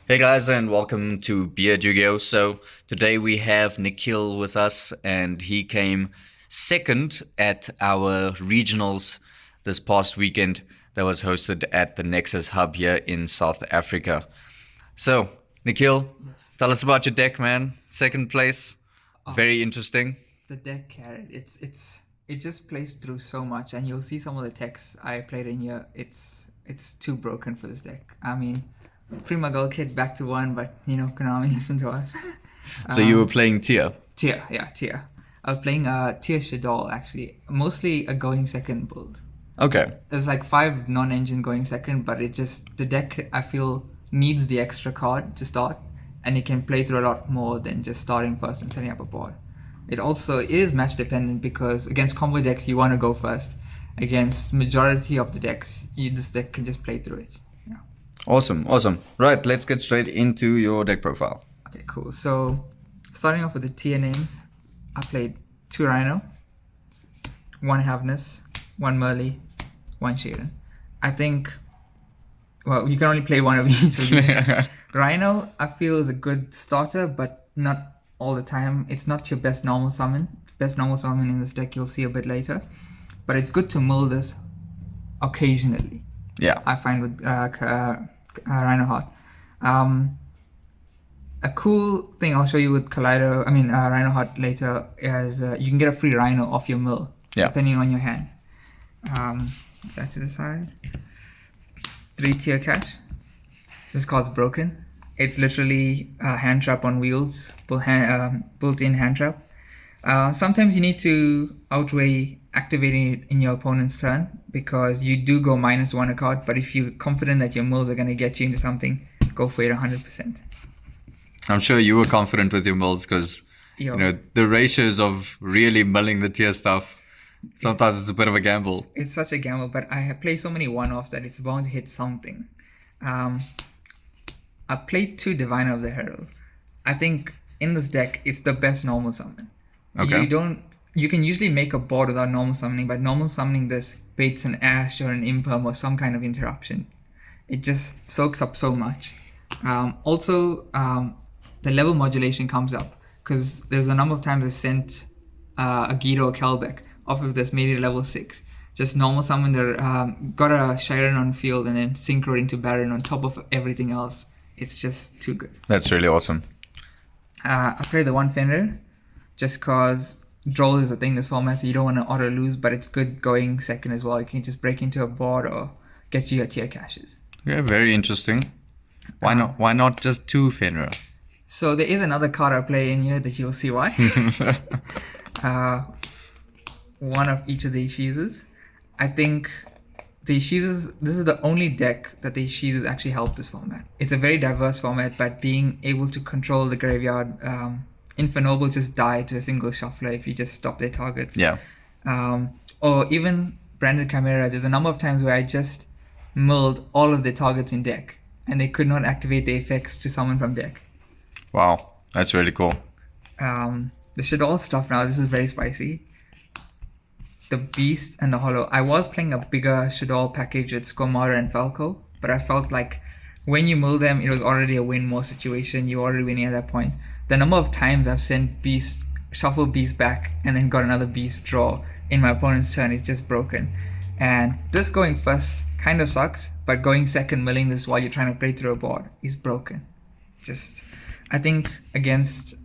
Hey guys, and welcome to BeardYGO. So today we have Nikhil with us, and he came second at our regionals this past weekend that was hosted at the Nexus Hub here in South Africa. So, Nikhil, tell us about your deck, man. Second place, very interesting. The deck carrot. It just plays through so much, and you'll see some of the text I played in here. It's too broken for this deck. I mean, free my gold kit back to one, but Konami listen to us. So you were playing Tier. Tier. I was playing Tier Shadol actually, mostly a going second build. Okay. There's like 5 non-engine going second, but the deck I feel needs the extra card to start, and it can play through a lot more than just starting first and setting up a board. It is match dependent because against combo decks you want to go first. Against majority of the decks, this deck can just play through it. Yeah. Awesome. Right, let's get straight into your deck profile. Okay, cool. So starting off with the tier names, I played 2 Rhino, 1 Havness, 1 Merly, 1 Shaden. I think, well, you can only play one of each of these. Rhino, I feel, is a good starter, but not all the time. It's not your best normal summon. Best normal summon in this deck you'll see a bit later. But it's good to mill this occasionally. Yeah. I find with Rhino Heart. A cool thing I'll show you with Rhino Heart later is you can get a free Rhino off your mill, depending on your hand. That to the side. 3 tier cash. This card's broken. It's literally a hand trap on wheels, built-in hand trap. Sometimes you need to outweigh activating it in your opponent's turn because you do go -1 a card, but if you're confident that your mills are going to get you into something, go for it 100%. I'm sure you were confident with your mills because the ratios of really milling the tier stuff, sometimes it's a bit of a gamble. It's such a gamble, but I have played so many one-offs that it's bound to hit something. I played 2 Diviner of the Herald. I think in this deck, it's the best normal summon. Okay. You can usually make a board without normal summoning, but normal summoning this baits an Ash or an Imperm or some kind of interruption. It just soaks up so much. The level modulation comes up because there's a number of times I sent a Guido or Kelbeck off of this, made it level 6. Just normal summon got a Shiren on field and then synchro into Baron on top of everything else. It's just too good. That's really awesome. I played the 1 Fenrir just because Droll is a thing in this format, so you don't want to auto lose, but it's good going second as well. You can just break into a board or get you your tier caches. Yeah, very interesting. Why not just 2 Fenrir? So there is another card I play in here that you'll see why. One of each of the Ishizas. I think the Ishizas, this is the only deck that the Ishizas actually help this format. It's a very diverse format, but being able to control the graveyard, Infernoble just die to a single shuffler if you just stop their targets. Yeah. Or even Branded Chimera, there's a number of times where I just milled all of the targets in deck, and they could not activate the effects to summon from deck. Wow, that's really cool. The Shadol stuff now, this is very spicy. The Beast and the Hollow. I was playing a bigger Shadol package with Squamata and Falco, but I felt like when you mill them, it was already a win more situation. You were already winning at that point. The number of times I've sent shuffle Beast back and then got another Beast draw in my opponent's turn is just broken. And this going first kind of sucks, but going second, milling this while you're trying to play through a board is broken. I think against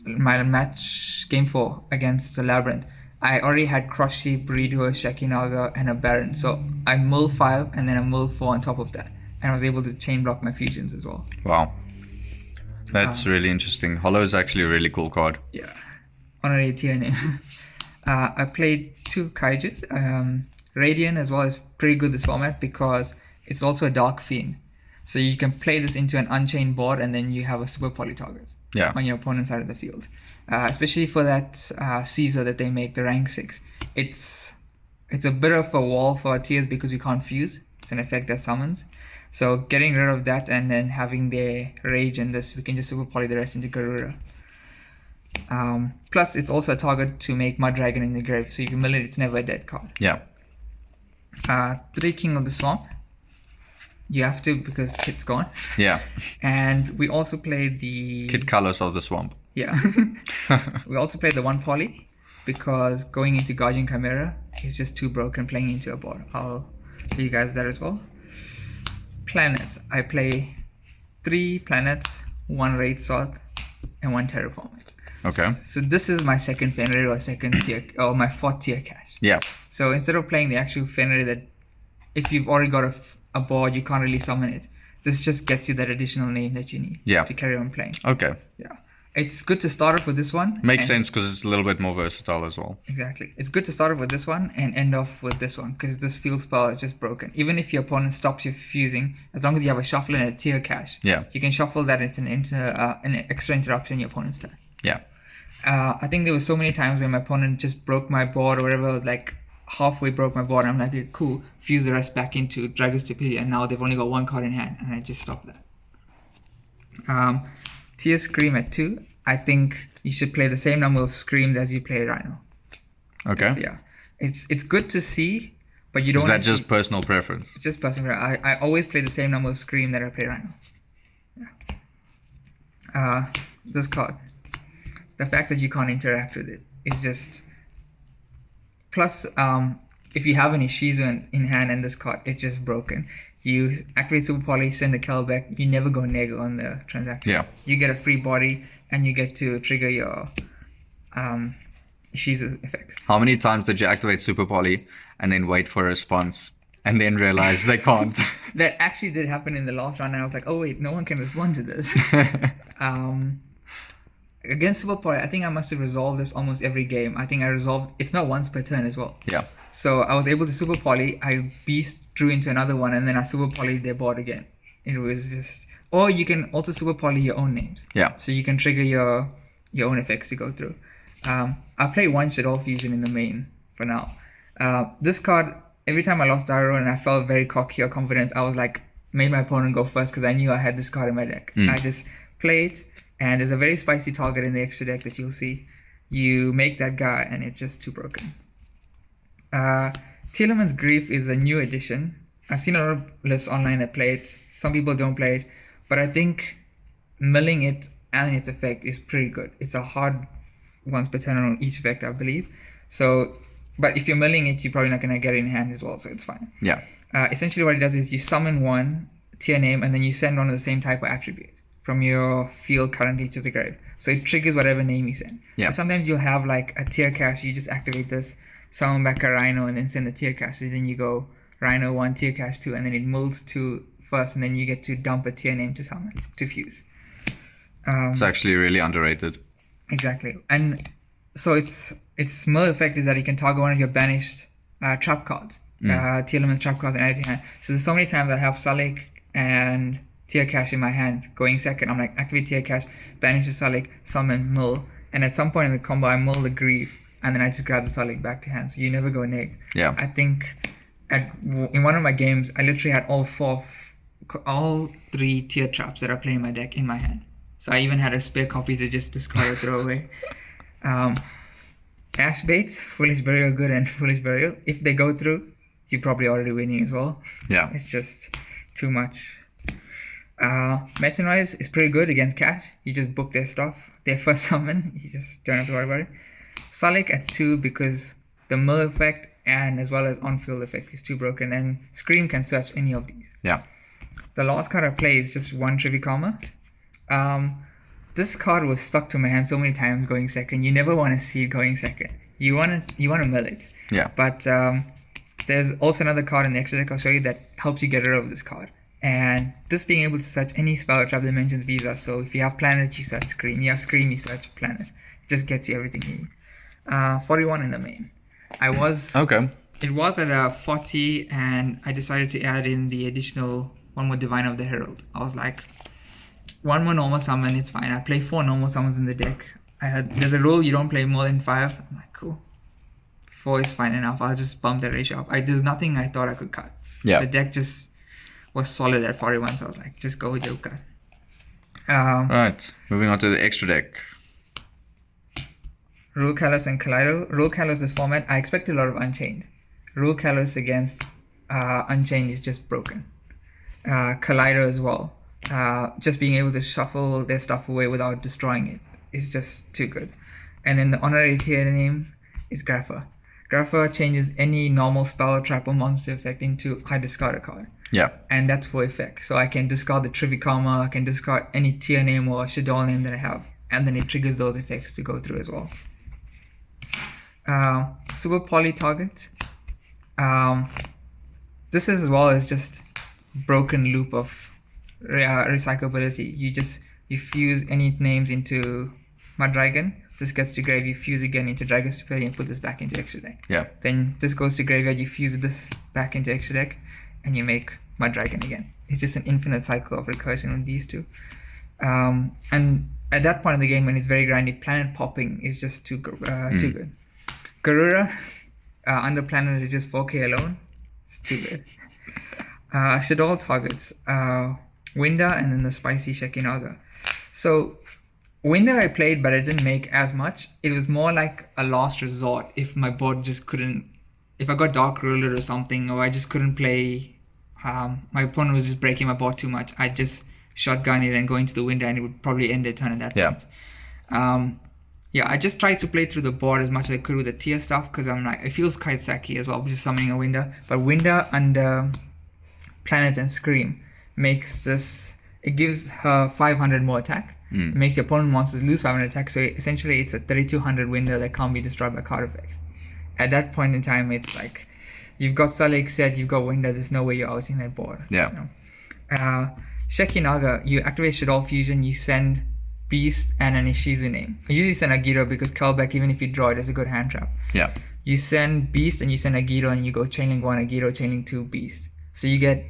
my match game 4 against the Labyrinth, I already had Cross Sheep, BeardYGO, Shekinaga, and a Baron. So I mill 5 and then I mill 4 on top of that. And I was able to chain block my fusions as well. Wow. That's really interesting. Hollow is actually a really cool card. Yeah. Honorary tier name. I played 2 Kaijus. Radiant as well is pretty good this format because it's also a Dark Fiend. So you can play this into an Unchained board and then you have a super poly target on your opponent's side of the field. Especially for that Caesar that they make, the rank 6. It's a bit of a wall for tiers because we can't fuse. It's an effect that summons. So getting rid of that and then having their rage and this, we can just super poly the rest into Garura. Plus, it's also a target to make Mud Dragon in the grave. So if you mill it, it's never a dead card. Yeah. 3 King of the Swamp. You have to because Kit's gone. Yeah. And we also played the Kit Colors of the Swamp. Yeah. We also played the 1 poly because going into Guardian Chimera is just too broken playing into a board. I'll show you guys that as well. Planets. I play 3 planets, 1 raid sort, and 1 terraforming. Okay. So this is my second Fenrir or second tier or my 4th tier cache. Yeah. So instead of playing the actual Fenrir that if you've already got a board, you can't really summon it. This just gets you that additional name that you need to carry on playing. Okay. Yeah. It's good to start off with this one. Makes sense because it's a little bit more versatile as well. Exactly. It's good to start off with this one and end off with this one because this field spell is just broken. Even if your opponent stops you fusing, as long as you have a shuffle and a tier cache, you can shuffle that. It's an extra interruption in your opponent's turn. Yeah. I think there were so many times where my opponent just broke my board or whatever, like halfway broke my board. And I'm like, okay, cool, fuse the rest back into Dragon's Stupidity, and now they've only got 1 card in hand, and I just stopped that. Tier Scream at 2. I think you should play the same number of Screams as you play Rhino. Okay. So, yeah. It's good to see, but you don't. Is that just personal preference? It's just personal. I always play the same number of Scream that I play Rhino. Yeah. This card. The fact that you can't interact with it is just. Plus, if you have any Shizu in hand and this card, it's just broken. You activate Super Poly, send the Kel back. You never go neg on the transaction. Yeah. You get a free body, and you get to trigger your Shizu effects. How many times did you activate Super Poly and then wait for a response and then realize they can't? That actually did happen in the last round, and I was like, oh wait, no one can respond to this. Against Super Poly, I think I must have resolved this almost every game. I think I resolved. It's not once per turn as well. Yeah. So I was able to Super Poly. I Beast drew into another one, and then I Super Poly their board again. It was just. Or you can also Super Poly your own names. Yeah. So you can trigger your own effects to go through. I play 1 Shadow Fusion in the main for now. This card, every time I lost Dairo and I felt very cocky or confident, I was like, made my opponent go first because I knew I had this card in my deck. I just play it, and there's a very spicy target in the extra deck that you'll see. You make that guy, and it's just too broken. Tearlaments Grief is a new addition. I've seen a lot of lists online that play it. Some people don't play it, but I think milling it and its effect is pretty good. It's a hard once per turn on each effect, I believe. So, but if you're milling it, you're probably not going to get it in hand as well, so it's fine. Yeah. Essentially what it does is you summon 1 tier name, and then you send one of the same type or attribute from your field currently to the grave. So it triggers whatever name you send. Yeah. So sometimes you'll have like a tier cache, you just activate this, summon back a Rhino, and then send the tier cache. So then you go Rhino 1, tier cache 2, and then it molds 2 first, and then you get to dump a tier name to summon, to fuse. It's actually really underrated. Exactly. And so its mill effect is that you can target one of your banished trap cards, Tearlaments trap cards, and add it to your hand. So there's so many times I have Salik and tier cache in my hand going second. I'm like, activate tier cache, banish the Salik, summon, mill, and at some point in the combo I mill the Grief, and then I just grab the Salik back to hand. So you never go neg. Yeah. I think in one of my games I literally had all 3 tier traps that I play in my deck in my hand. So I even had a spare copy to just discard or throw away. Ash Baits, Foolish Burial Good and Foolish Burial. If they go through, you're probably already winning as well. Yeah. It's just too much. Meta Noise is pretty good against Cash. You just book their stuff. Their first summon, you just don't have to worry about it. Salik at 2 because the mill effect and as well as on-field effect is too broken, and Scream can search any of these. Yeah. The last card I play is just 1 Trivikarma. This card was stuck to my hand so many times going second. You never want to see it going second. You want to mill it. Yeah. But there's also another card in the extra deck I'll show you that helps you get rid of this card. And this being able to search any spell or trap that mentions Visa. So if you have Planet, you search Scream. You have Scream, you search Planet. It just gets you everything you need. 41 in the main. Okay. It was at 40, and I decided to add in the additional 1 more Divine of the Herald. I was like, 1 more normal summon, it's fine. I play 4 normal summons in the deck. There's a rule you don't play more than 5. I'm like, cool. 4 is fine enough. I'll just bump the ratio up. There's nothing I thought I could cut. Yeah. The deck just was solid at 41, so I was like, just go with your cut. Right, moving on to the extra deck. Rule Kalos and Kaleido. Rule Kalos this format, I expect a lot of Unchained. Rule Kalos against Unchained is just broken. Collider as well. Just being able to shuffle their stuff away without destroying it is just too good. And then the honorary tier name is Grapher. Grapher changes any normal spell, trap, or monster effect into I discard a card. Yeah. And that's for effect. So I can discard the Trivikarma, I can discard any tier name or Shaddoll name that I have, and then it triggers those effects to go through as well. Super Poly Target. This as well is just broken loop of recyclability. You fuse any names into Muddragon. This gets to grave, you fuse again into Dragon's Stupidity and put this back into extra deck. Yeah. Then this goes to graveyard, you fuse this back into extra deck, and you make Muddragon again. It's just an infinite cycle of recursion with these two. And at that point in the game, when it's very grindy, planet popping is just too good. Garura, under planet is just 4k alone. It's too good. Shaddoll targets, Winda, and then the spicy Shekinaga. So Winda I played, but I didn't make as much. It was more like a last resort if my board just couldn't, if I got Dark Ruler or something, or I just couldn't play, my opponent was just breaking my board too much. I'd just shotgun it and go into the Winda, and it would probably end their turn at that point. I just tried to play through the board as much as I could with the tier stuff, because I'm like, it feels quite sacky as well, just summoning a Winda. But Winda under Planet and Scream makes this, it gives her 500 more attack. It makes your opponent monsters lose 500 attack, so essentially it's a 3200 Winda that can't be destroyed by card effects. At that point in time, it's like, you've got Sullik set, you've got Winda, there's no way you're outing that board. Yeah. You know? Shekinaga, you activate Shaddoll Fusion, you send Beast and an Ishizu name. I usually send Agito because Kelbeck, even if you draw it, is a good hand trap. Yeah. You send Beast and you send Agito, and you go Chainlink 1 Agito, Chainlink 2 Beast. So you get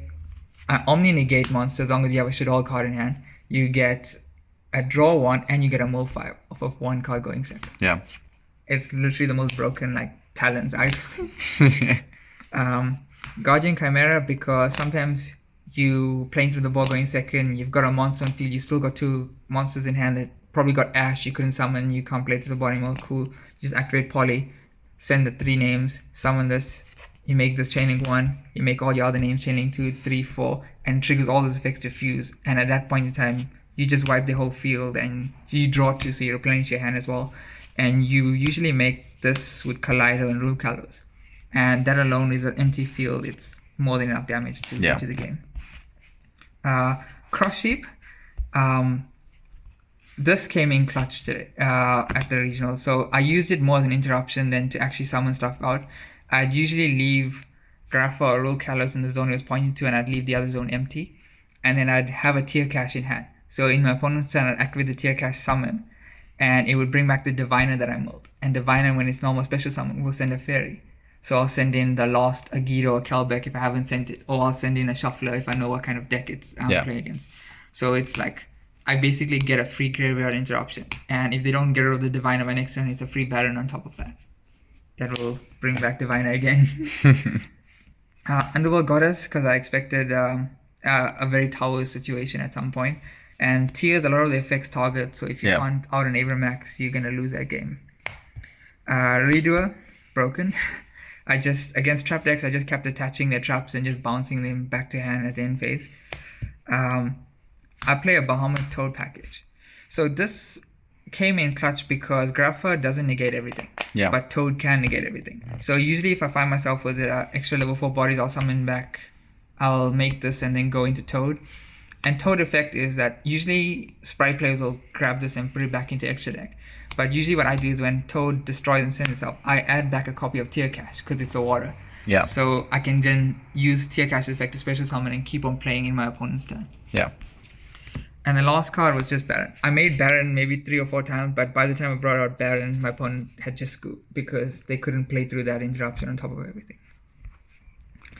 an Omni Negate monster as long as you have a Shaddoll card in hand. You get a draw 1 and you get a mill 5 off of 1 card going second. Yeah. It's literally the most broken talents I've seen. Guardian Chimera, because sometimes you playing through the board going second, you've got a monster on field, you still got 2 monsters in hand that probably got Ash, you couldn't summon, you can't play through the board anymore. Cool. You just activate Poly, send the 3 names, summon this, you make this Chainlink 1, you make all your other names Chainlink 2, 3, 4, and triggers all those effects to fuse. And at that point in time, you just wipe the whole field and you draw 2, so you replenish your hand as well. And you usually make this with Collider and Rule Colors. And that alone is an empty field. It's more than enough damage to get to the game. Cross Sheep. This came in clutch today at the regional. So I used it more as an interruption than to actually summon stuff out. I'd usually leave Grapha or Rule Colors in the zone it was pointing to, and I'd leave the other zone empty. And then I'd have a tier cache in hand. So in my opponent's turn, I'd activate the tier cache summon, and it would bring back the Diviner that I milled. And Diviner, when it's normal special summon, will send a fairy. So I'll send in the lost Agito or Kelbeck if I haven't sent it, or I'll send in a Shuffler if I know what kind of deck I'm playing against. So it's like, I basically get a free graveyard interruption. And if they don't get rid of the Diviner by next turn, it's a free Baron on top of that. That will bring back Diviner again. Underworld Goddess, because I expected a very tower situation at some point. And tiers a lot of the effects target, so if you can't out an Abramax, you're gonna lose that game. Redoer, broken. Against trap decks, I just kept attaching their traps and just bouncing them back to hand at the end phase. I play a Bahamut Toad package. So this came in clutch because Grapha doesn't negate everything, but Toad can negate everything. So usually if I find myself with extra level 4 bodies, I'll summon back, I'll make this and then go into Toad. And Toad effect is that usually Sprite players will grab this and put it back into extra deck. But usually what I do is when Toad destroys and sends itself, I add back a copy of Tier Cache because it's a water. Yeah. So I can then use Tier Cache effect to special summon and keep on playing in my opponent's turn. Yeah. And the last card was just Baron. I made Baron maybe 3 or 4 times, but by the time I brought out Baron, my opponent had just scooped because they couldn't play through that interruption on top of everything.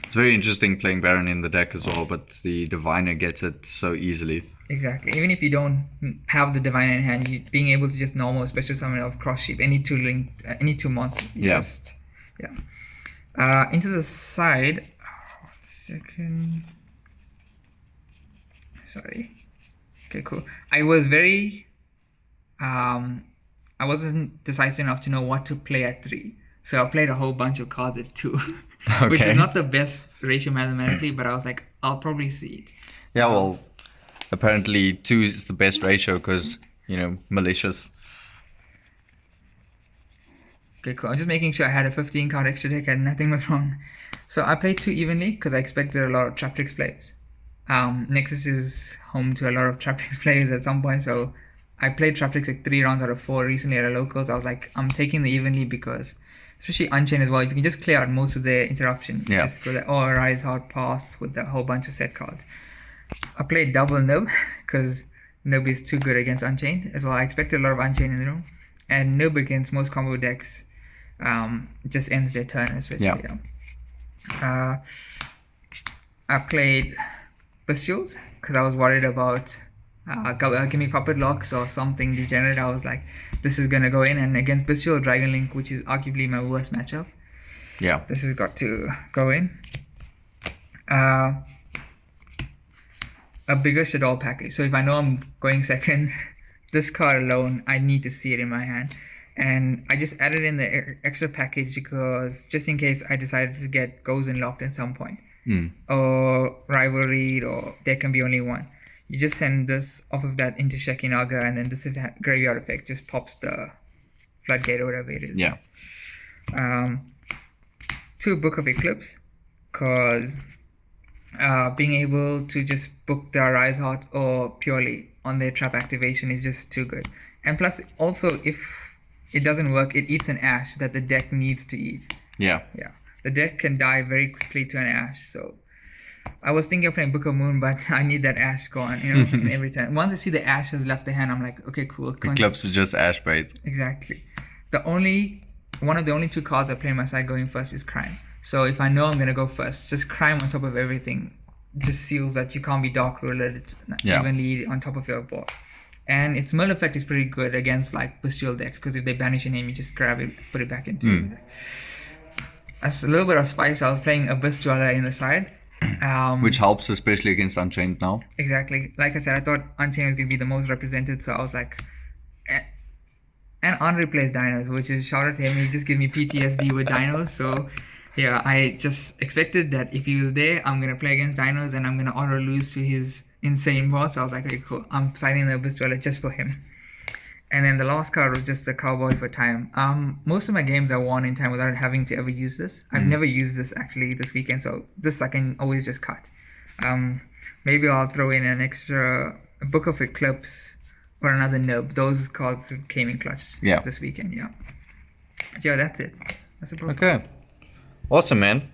It's very interesting playing Baron in the deck as well, but the Diviner gets it so easily. Exactly. Even if you don't have the Diviner in hand, being able to just normal special summon of Cross Sheep, any 2 monsters. Into the side. Oh, 1 second. Sorry. Okay, cool. I was very I wasn't decisive enough to know what to play at 3. So I played a whole bunch of cards at 2. which Okay. is not the best ratio mathematically, but I was like, I'll probably see it. Yeah, well, apparently 2 is the best ratio because, malicious. Okay, cool. I'm just making sure I had a 15 card extra deck and nothing was wrong. So I played 2 evenly because I expected a lot of Traptrix plays. Nexus is home to a lot of Traptrix players at some point, so I played Traptrix like 3 rounds out of 4 recently at a locals. I was like, I'm taking the evenly because, especially Unchained as well, if you can just clear out most of their interruption, Yeah. just go like, oh, Rise Hard Pass with a whole bunch of set cards. I played double Nub because Nub is too good against Unchained as well. I expected a lot of Unchained in the room, and Nub against most combo decks just ends their turn, especially. Yeah. I played Pistols because I was worried about give me puppet locks or something degenerate. I was like, this is gonna go in, and against Bestial Dragon Link, which is arguably my worst matchup, Yeah. this has got to go in. A bigger Shadow package. So if I know I'm going second, this card alone, I need to see it in my hand. And I just added in the extra package because just in case I decided to get Goes and Locked at some point. Or Rivalry, or there can be only one. You just send this off of that into Shekinaga, and then this graveyard effect just pops the Floodgate or whatever it is. Yeah. 2 Book of Eclipse, because being able to just book the Rise Heart or purely on their trap activation is just too good. And plus, also, if it doesn't work, it eats an Ash that the deck needs to eat. Yeah. Yeah. The deck can die very quickly to an Ash, so I was thinking of playing Book of Moon, but I need that Ash gone, in every turn. Once I see the Ash has left the hand, I'm like, okay, cool. Eclipse is just Ash bait. Exactly. One of the only 2 cards I play on my side going first is Crime. So if I know I'm gonna go first, just Crime on top of everything just seals that you can't be Dark Ruler evenly on top of your board. And its Mill effect is pretty good against like Bestial decks, because if they banish your name, you just grab it, put it back into it. As a little bit of spice, I was playing Abyss Dweller in the side. Which helps, especially against Unchained now. Exactly. Like I said, I thought Unchained was going to be the most represented, so I was like... And Andre plays Dinos, which is, shout out to him, he just gives me PTSD with Dinos, so... Yeah, I just expected that if he was there, I'm going to play against Dinos and I'm going to auto lose to his insane boss. So I was like, okay, cool. I'm signing the Abyss Dweller just for him. And then the last card was just the Cowboy for Time. Most of my games I won in time without having to ever use this. I've never used this actually this weekend, so this I can always just cut. Maybe I'll throw in an extra Book of Eclipse or another Nub. Those cards came in clutch this weekend, yeah. But yeah, that's it. That's it, bro. Okay. Awesome, man.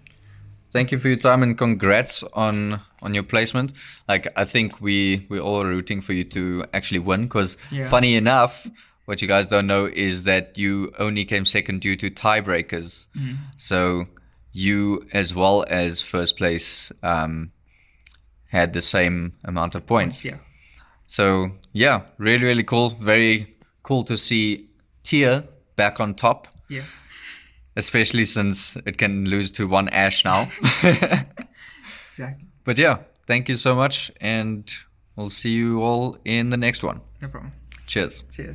Thank you for your time and congrats on your placement. Like, I think we're all rooting for you to actually win because funny enough, what you guys don't know is that you only came second due to tiebreakers. So you, as well as first place, had the same amount of points. Yeah. So yeah, really, really cool. Very cool to see Tier back on top. Yeah. Especially since it can lose to 1 Ash now. Exactly. But yeah, thank you so much, and we'll see you all in the next one. No problem. Cheers. Cheers.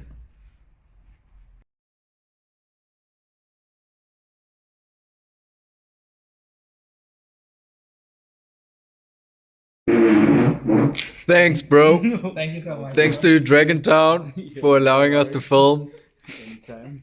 Thanks, bro. Thank you so much. Thanks to Dragon Town for allowing us to film. Anytime.